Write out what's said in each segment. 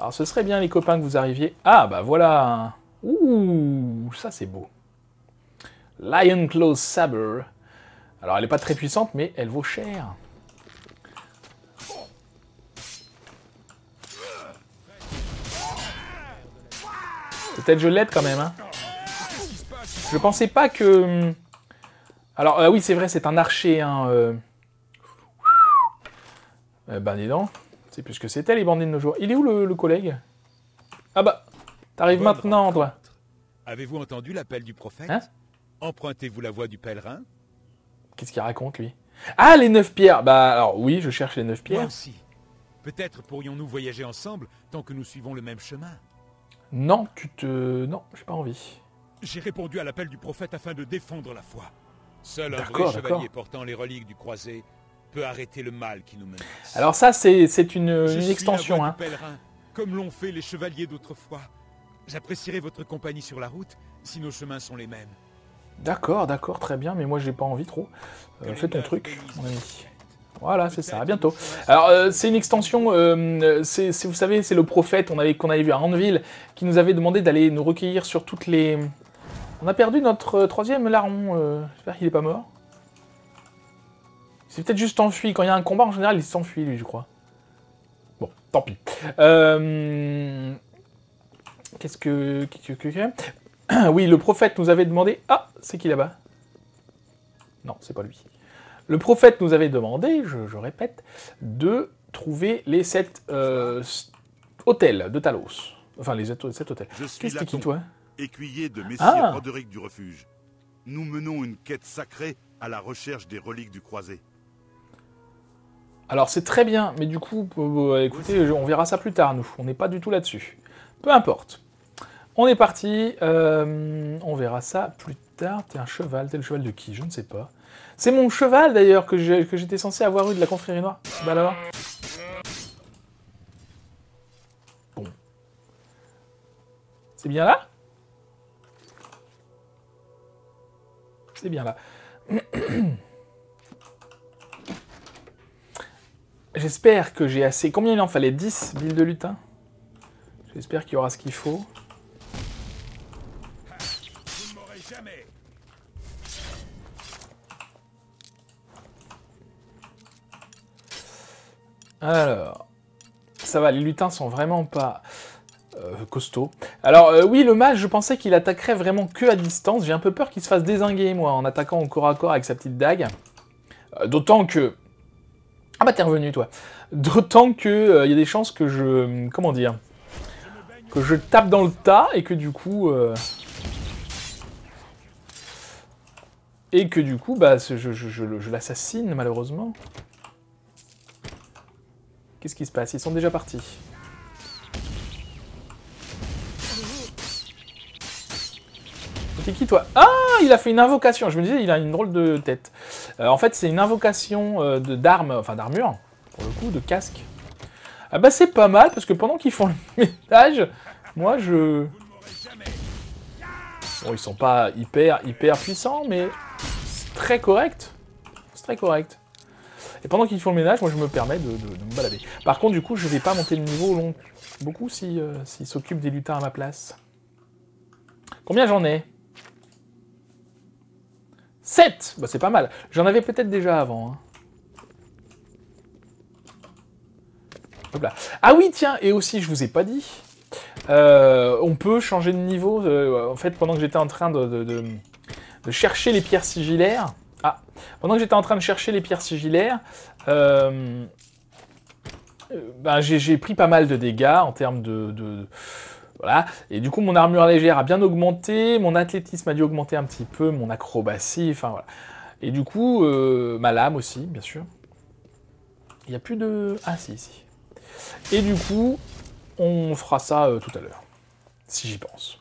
Alors, ce serait bien, les copains, que vous arriviez... Ah, bah voilà. Ouh, ça, c'est beau. Lion Claw Saber. Alors, elle n'est pas très puissante, mais elle vaut cher. Peut-être je l'aide quand même, hein. Je pensais pas que... Alors, oui, c'est vrai, c'est un archer, hein. Ben, dis donc. C'est plus ce que c'était, les bandits de nos jours. Il est où, le collègue? Ah bah, t'arrives maintenant, toi. Avez-vous entendu l'appel du prophète? Hein? Empruntez-vous la voie du pèlerin? Qu'est-ce qu'il raconte, lui? Ah, les 9 pierres. Bah, alors, oui, je cherche les 9 Moi pierres. aussi. Peut-être pourrions-nous voyager ensemble tant que nous suivons le même chemin. Non, Non, j'ai pas envie. J'ai répondu à l'appel du prophète afin de défendre la foi. Seul un vrai D'accord, chevalier d'accord. portant les reliques du croisé peut arrêter le mal qui nous menace. Alors ça, c'est une Je suis extension, la voie hein. du pèlerin, comme l'ont fait les chevaliers d'autrefois. J'apprécierai votre compagnie sur la route si nos chemins sont les mêmes. D'accord, d'accord, très bien, mais moi, j'ai pas envie trop. Fais ton truc, mon ami. Voilà, c'est ça, à bientôt. Alors, c'est une extension, vous savez, c'est le prophète qu'on avait vu à Andeville, qui nous avait demandé d'aller nous recueillir sur toutes les... On a perdu notre troisième larron, j'espère qu'il est pas mort. C'est peut-être juste enfui, quand il y a un combat, en général, il s'enfuit, lui, je crois. Bon, tant pis. Qu'est-ce que... Oui, le prophète nous avait demandé... Ah, c'est qui là-bas? Non, c'est pas lui. Le prophète nous avait demandé, je répète, de trouver les 7 hôtels de Talos. Enfin, les 7 hôtels. Je suis Qu'est-ce que c'est qui, Laton, toi? écuyer de Messire Ah. Roderick du Refuge. Nous menons une quête sacrée à la recherche des reliques du croisé. Alors, c'est très bien, mais du coup, écoutez, on verra ça plus tard, nous. On n'est pas du tout là-dessus. Peu importe. On est parti. On verra ça plus tard. T'es un cheval. T'es le cheval de qui? Je ne sais pas. C'est mon cheval, d'ailleurs, que j'étais censé avoir eu de la confrérie noire. Bah alors. Bon. C'est bien là? C'est bien là. J'espère que j'ai assez... Combien il en fallait? 10 billes de lutin? J'espère qu'il y aura ce qu'il faut. Vous ne m'aurez jamais. Alors... Ça va, les lutins sont vraiment pas... costauds. Alors, oui, le mage, je pensais qu'il attaquerait vraiment que à distance. J'ai un peu peur qu'il se fasse dézinguer, moi, en attaquant au corps à corps avec sa petite dague. D'autant que... Ah bah t'es revenu, toi. D'autant que y a des chances que je... Comment dire? Que je tape dans le tas et que du coup... Et que du coup, bah, je l'assassine, malheureusement. Qu'est-ce qui se passe? Ils sont déjà partis. C'est qui, toi? Ah, il a fait une invocation. Je me disais, il a une drôle de tête. En fait, c'est une invocation d'armes, enfin d'armure, pour le coup, de casque. Ah bah c'est pas mal, parce que pendant qu'ils font le ménage, moi je... Bon, ils sont pas hyper puissants, mais c'est très correct. C'est très correct. Et pendant qu'ils font le ménage, moi je me permets de me balader. Par contre, du coup, je vais pas monter le niveau beaucoup s'ils s'occupent des lutins à ma place. Combien j'en ai? 7! Bah c'est pas mal. J'en avais peut-être déjà avant. Hein. Hop là. Ah oui, tiens, et aussi, je vous ai pas dit, on peut changer de niveau. En fait, pendant que j'étais en train de chercher les pierres sigillaires... Ah, pendant que j'étais en train de chercher les pierres sigillaires, ben, j'ai pris pas mal de dégâts en termes de voilà. Et du coup, mon armure légère a bien augmenté, mon athlétisme a dû augmenter un petit peu, mon acrobatie, enfin voilà. Et du coup, ma lame aussi, bien sûr. Il n'y a plus de... Ah si, si. Et du coup, on fera ça tout à l'heure, si j'y pense.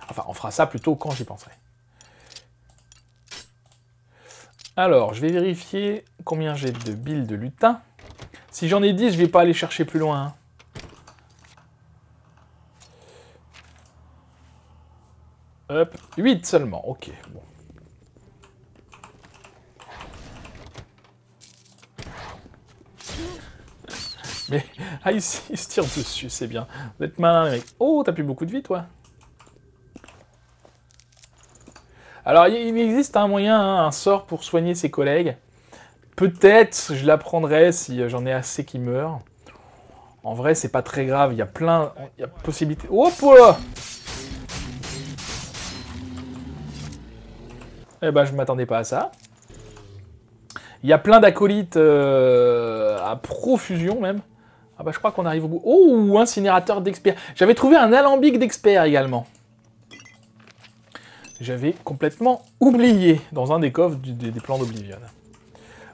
Enfin, on fera ça plutôt quand j'y penserai. Alors, je vais vérifier combien j'ai de billes de lutin. Si j'en ai 10, je vais pas aller chercher plus loin. Hein. Hop, 8 seulement, ok. Bon. Mais, ah, il se tire dessus, c'est bien. Vous êtes malin, les mecs. Oh, t'as plus beaucoup de vie, toi. Alors, il existe un moyen, hein, un sort pour soigner ses collègues. Peut-être, je l'apprendrai si j'en ai assez qui meurent. En vrai, c'est pas très grave. Il y a plein... Il y a possibilité... Hop là! Eh ben, je m'attendais pas à ça. Il y a plein d'acolytes à profusion, même. Ah bah, je crois qu'on arrive au bout. Oh, incinérateur d'expert. J'avais trouvé un alambic d'expert également. J'avais complètement oublié dans un des coffres des plans d'Oblivion.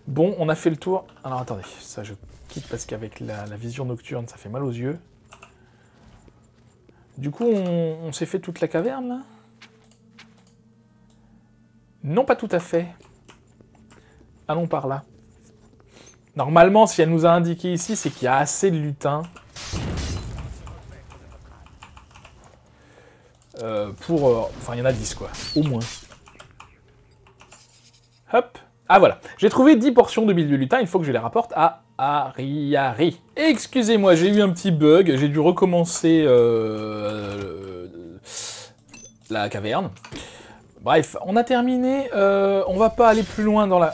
Bon, on a fait le tour. Alors, attendez. Ça, je quitte parce qu'avec la vision nocturne, ça fait mal aux yeux. Du coup, on s'est fait toute la caverne, là? Non, pas tout à fait. Allons par là. Normalement, si elle nous a indiqué ici, c'est qu'il y a assez de lutins. Enfin, il y en a 10, quoi. Au moins. Hop. Ah, voilà. J'ai trouvé 10 portions de bile de lutin. Il faut que je les rapporte à Ariari. Excusez-moi, j'ai eu un petit bug. J'ai dû recommencer la caverne. Bref, on a terminé. On va pas aller plus loin dans la...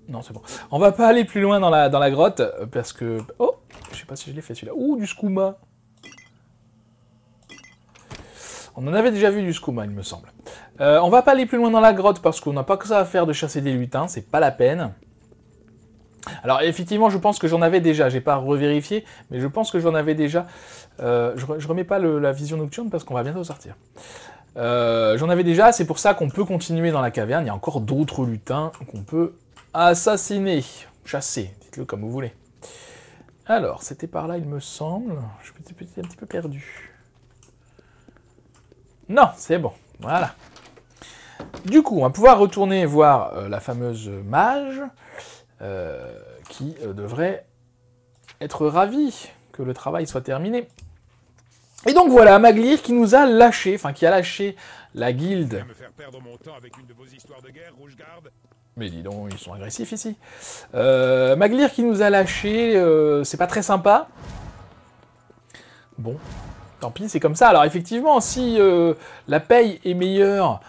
Non, c'est bon. On va pas aller plus loin dans la grotte, parce que... Oh, je sais pas si je l'ai fait celui-là. Ouh, du skouma. On en avait déjà vu du skouma, il me semble. On va pas aller plus loin dans la grotte, parce qu'on n'a pas que ça à faire de chasser des lutins, c'est pas la peine. Alors, effectivement, je pense que j'en avais déjà. J'ai pas revérifié, mais je pense que j'en avais déjà. Je remets pas la vision nocturne, parce qu'on va bientôt sortir. J'en avais déjà, c'est pour ça qu'on peut continuer dans la caverne. Il y a encore d'autres lutins qu'on peut... assassiner, chasser, dites-le comme vous voulez. Alors, c'était par là, il me semble. Je suis un petit peu perdu. Non, c'est bon, voilà. Du coup, on va pouvoir retourner voir la fameuse mage, qui devrait être ravie que le travail soit terminé. Et donc voilà, Maglir qui nous a lâché, enfin qui a lâché la guilde. Me faire perdre mon temps avec une de vos histoires de guerre, Rouge-Garde. Mais dis donc, ils sont agressifs ici. Maglir qui nous a lâché, c'est pas très sympa. Bon, tant pis, c'est comme ça. Alors effectivement, si la paye est meilleure,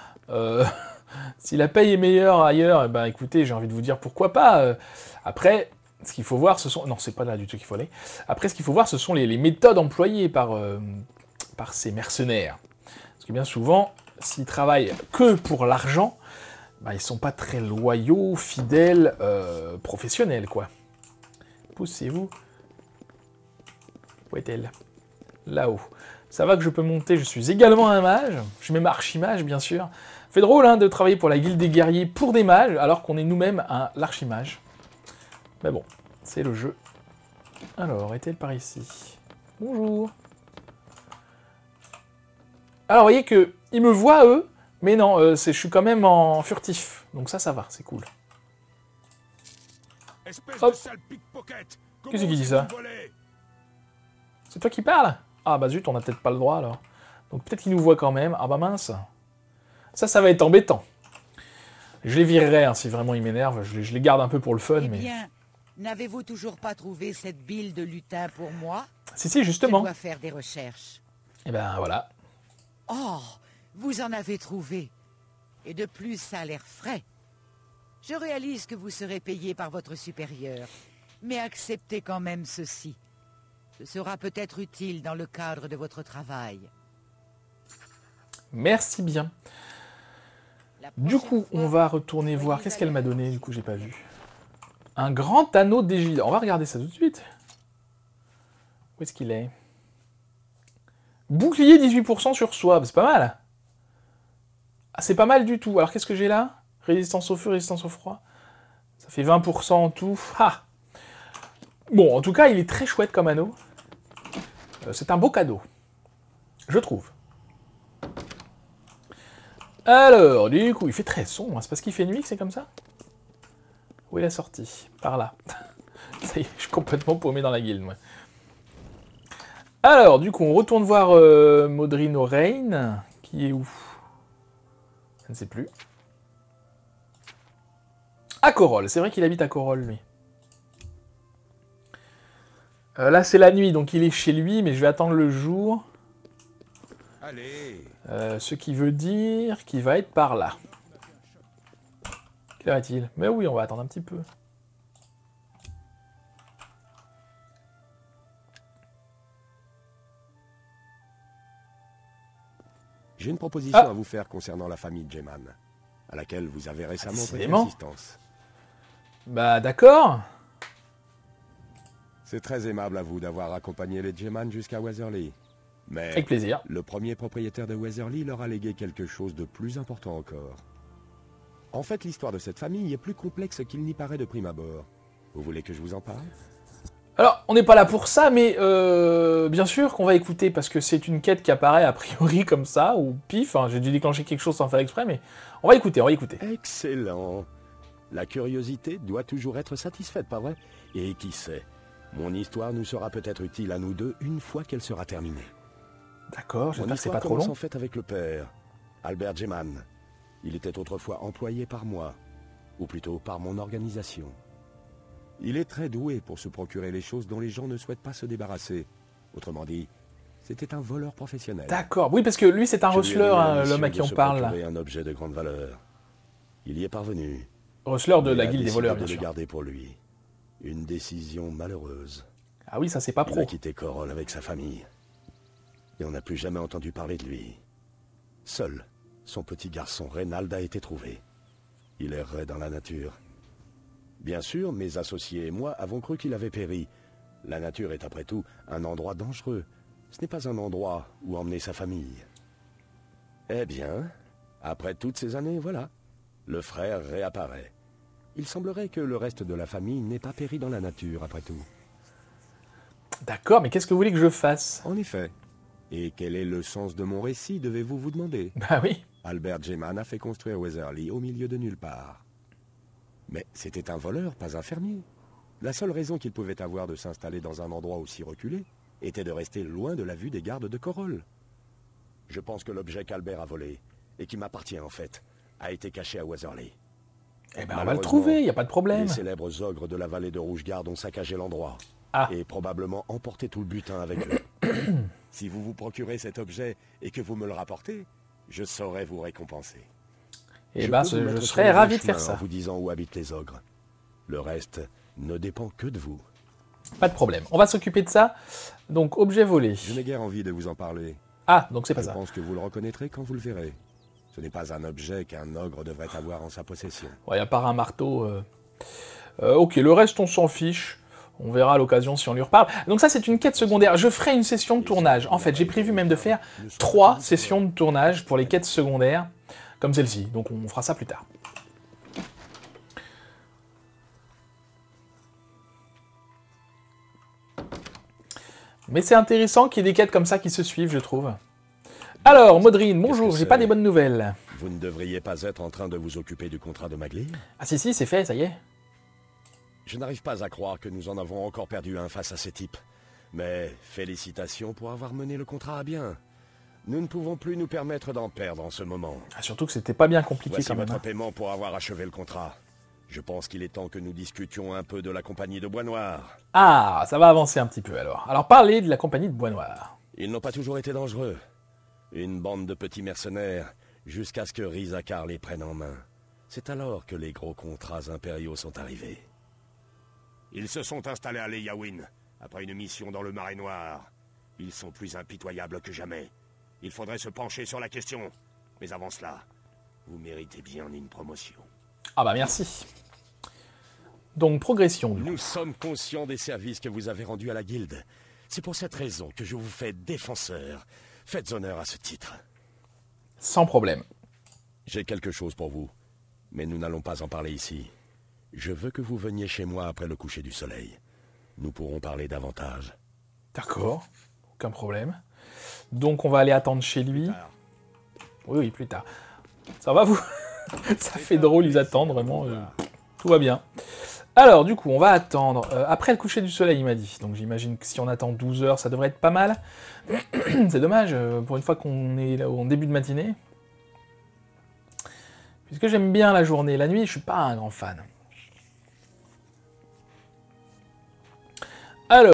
si la paye est meilleure ailleurs, eh ben écoutez, j'ai envie de vous dire pourquoi pas. Après, ce qu'il faut voir, ce sont... Non, c'est pas là du tout qu'il faut aller. Après, ce qu'il faut voir, ce sont les méthodes employées par ces mercenaires. Parce que bien souvent, s'ils travaillent que pour l'argent, bah, ils sont pas très loyaux, fidèles, professionnels, quoi. Poussez-vous. Où est-elle? Là-haut. Ça va que je peux monter, je suis également un mage. Je suis même archimage, bien sûr. Fait drôle, hein, de travailler pour la guilde des guerriers pour des mages, alors qu'on est nous-mêmes l'archimage. Mais bon, c'est le jeu. Alors, est-elle par ici? Bonjour. Alors, vous voyez que ils me voient, eux, mais non, je suis quand même en furtif. Donc ça va, c'est cool. Hop. Qu'est-ce qui dit ça? C'est toi qui parles? Ah bah zut, on n'a peut-être pas le droit, alors. Donc peut-être qu'ils nous voient quand même. Ah bah mince. Ça va être embêtant. Je les virerai, hein, si vraiment ils m'énervent. Je les garde un peu pour le fun, mais... Eh bien, n'avez-vous toujours pas trouvé cette bile de lutin pour moi? Si, justement. Je dois faire des recherches. Et ben voilà. Oh, vous en avez trouvé. Et de plus, ça a l'air frais. Je réalise que vous serez payé par votre supérieur. Mais acceptez quand même ceci. Ce sera peut-être utile dans le cadre de votre travail. Merci bien. Du coup, on va retourner voir. Qu'est-ce qu'elle m'a donné? Du coup, j'ai pas vu. Un grand anneau d'égide. On va regarder ça tout de suite. Où est-ce qu'il est? Bouclier 18% sur soi. C'est pas mal. Ah, c'est pas mal du tout. Alors, qu'est-ce que j'ai là? Résistance au feu, résistance au froid. Ça fait 20% en tout. Ah! Bon, en tout cas, il est très chouette comme anneau. C'est un beau cadeau. Je trouve. Alors, du coup, il fait très sombre. C'est parce qu'il fait nuit que c'est comme ça? Où est la sortie? Par là. Ça y est, je suis complètement paumé dans la guilde, moi. Alors, du coup, on retourne voir Modrino Rain, qui est où? Je ne sais plus. À Corol. C'est vrai qu'il habite à Corol, lui. Là, c'est la nuit, donc il est chez lui, mais je vais attendre le jour. Allez. Ce qui veut dire qu'il va être par là. Quelle heure est-il? Mais oui, on va attendre un petit peu. J'ai une proposition à vous faire concernant la famille Jeman, à laquelle vous avez récemment prêté Décidément. assistance. Bah d'accord. C'est très aimable à vous d'avoir accompagné les Jeman jusqu'à Weatherly. Mais Avec plaisir. le premier propriétaire de Weatherly leur a légué quelque chose de plus important encore. En fait, l'histoire de cette famille est plus complexe qu'il n'y paraît de prime abord. Vous voulez que je vous en parle? Alors, on n'est pas là pour ça, mais bien sûr qu'on va écouter, parce que c'est une quête qui apparaît a priori comme ça, ou pif, hein, j'ai dû déclencher quelque chose sans faire exprès, mais on va écouter, on va écouter. Excellent. La curiosité doit toujours être satisfaite, pas vrai? Et qui sait, mon histoire nous sera peut-être utile à nous deux une fois qu'elle sera terminée. D'accord, Mon j'espère que c'est histoire pas trop commence long. en fait avec le père, Albert Jeman. Il était autrefois employé par moi, ou plutôt par mon organisation. Il est très doué pour se procurer les choses dont les gens ne souhaitent pas se débarrasser. Autrement dit, c'était un voleur professionnel. D'accord, oui, parce que lui, c'est un Je lui ai Rustler, donné la hein, mission l'homme à de qui on se parle. procurer un objet de grande valeur. Il y est parvenu. Rustler de Il la a guilde des décidé voleurs, de bien le sûr. garder pour lui. Une décision malheureuse. Ah oui, ça c'est pas Il pro. a quitté Corol avec sa famille. Et on n'a plus jamais entendu parler de lui. Seul, son petit garçon Reynald a été trouvé. Il errait dans la nature. Bien sûr, mes associés et moi avons cru qu'il avait péri. La nature est après tout un endroit dangereux. Ce n'est pas un endroit où emmener sa famille. Eh bien, après toutes ces années, voilà. Le frère réapparaît. Il semblerait que le reste de la famille n'ait pas péri dans la nature, après tout. D'accord, mais qu'est-ce que vous voulez que je fasse? En effet. Et quel est le sens de mon récit, devez-vous vous demander? Bah oui. Albert Jeman a fait construire Weatherly au milieu de nulle part. Mais c'était un voleur, pas un fermier. La seule raison qu'il pouvait avoir de s'installer dans un endroit aussi reculé était de rester loin de la vue des gardes de Corol. Je pense que l'objet qu'Albert a volé, et qui m'appartient en fait, a été caché à Weatherly. Eh ben on va le trouver, y a pas de problème. Les célèbres ogres de la vallée de Rougegarde ont saccagé l'endroit. Ah. Et probablement emporté tout le butin avec eux. Si vous vous procurez cet objet et que vous me le rapportez, je saurai vous récompenser. Eh Je ben peux vous mettre je sur serais le ravi bon de faire chemin ça. en vous disant où habitent les ogres. Le reste ne dépend que de vous. Pas de problème. On va s'occuper de ça. Donc, objet volé. Je n'ai guère envie de vous en parler. Ah, donc c'est pas Je ça. pense que vous le reconnaîtrez quand vous le verrez. Ce n'est pas un objet qu'un ogre devrait avoir en sa possession. Ouais, à part un marteau. Ok, le reste, on s'en fiche. On verra à l'occasion si on lui reparle. Donc ça, c'est une quête secondaire. Je ferai une session de tournage. En fait, j'ai prévu même de faire 3 sessions de tournage pour les quêtes secondaires, comme celle-ci. Donc on fera ça plus tard. Mais c'est intéressant qu'il y ait des quêtes comme ça qui se suivent, je trouve. Alors, Modrine, bonjour, Qu'est-ce que j'ai pas c'est des bonnes nouvelles. Vous ne devriez pas être en train de vous occuper du contrat de Magli? Ah si, c'est fait, ça y est. Je n'arrive pas à croire que nous en avons encore perdu un face à ces types. Mais félicitations pour avoir mené le contrat à bien. Nous ne pouvons plus nous permettre d'en perdre en ce moment. Ah, surtout que c'était pas bien compliqué Voici quand même. votre Hein. paiement pour avoir achevé le contrat. Je pense qu'il est temps que nous discutions un peu de la compagnie de Bois Noir. Ah, ça va avancer un petit peu alors. Alors parlez de la compagnie de Bois Noir. Ils n'ont pas toujours été dangereux. Une bande de petits mercenaires, jusqu'à ce que Rizakar les prenne en main. C'est alors que les gros contrats impériaux sont arrivés. Ils se sont installés à Leyawin, après une mission dans le Marais Noir. Ils sont plus impitoyables que jamais. Il faudrait se pencher sur la question. Mais avant cela, vous méritez bien une promotion. Ah bah merci. Donc progression du coup. Nous sommes conscients des services que vous avez rendus à la guilde. C'est pour cette raison que je vous fais défenseur. Faites honneur à ce titre. Sans problème. J'ai quelque chose pour vous, mais nous n'allons pas en parler ici. Je veux que vous veniez chez moi après le coucher du soleil. Nous pourrons parler davantage. D'accord, aucun problème. Donc on va aller attendre chez lui. Oui, oui, plus tard. Ça va vous? Ça fait drôle, ils attendent vraiment. Tout va bien. Alors, du coup, on va attendre. Après le coucher du soleil, il m'a dit. Donc j'imagine que si on attend 12 heures, ça devrait être pas mal. C'est dommage, pour une fois qu'on est là en début de matinée. Puisque j'aime bien la journée. La nuit, je suis pas un grand fan.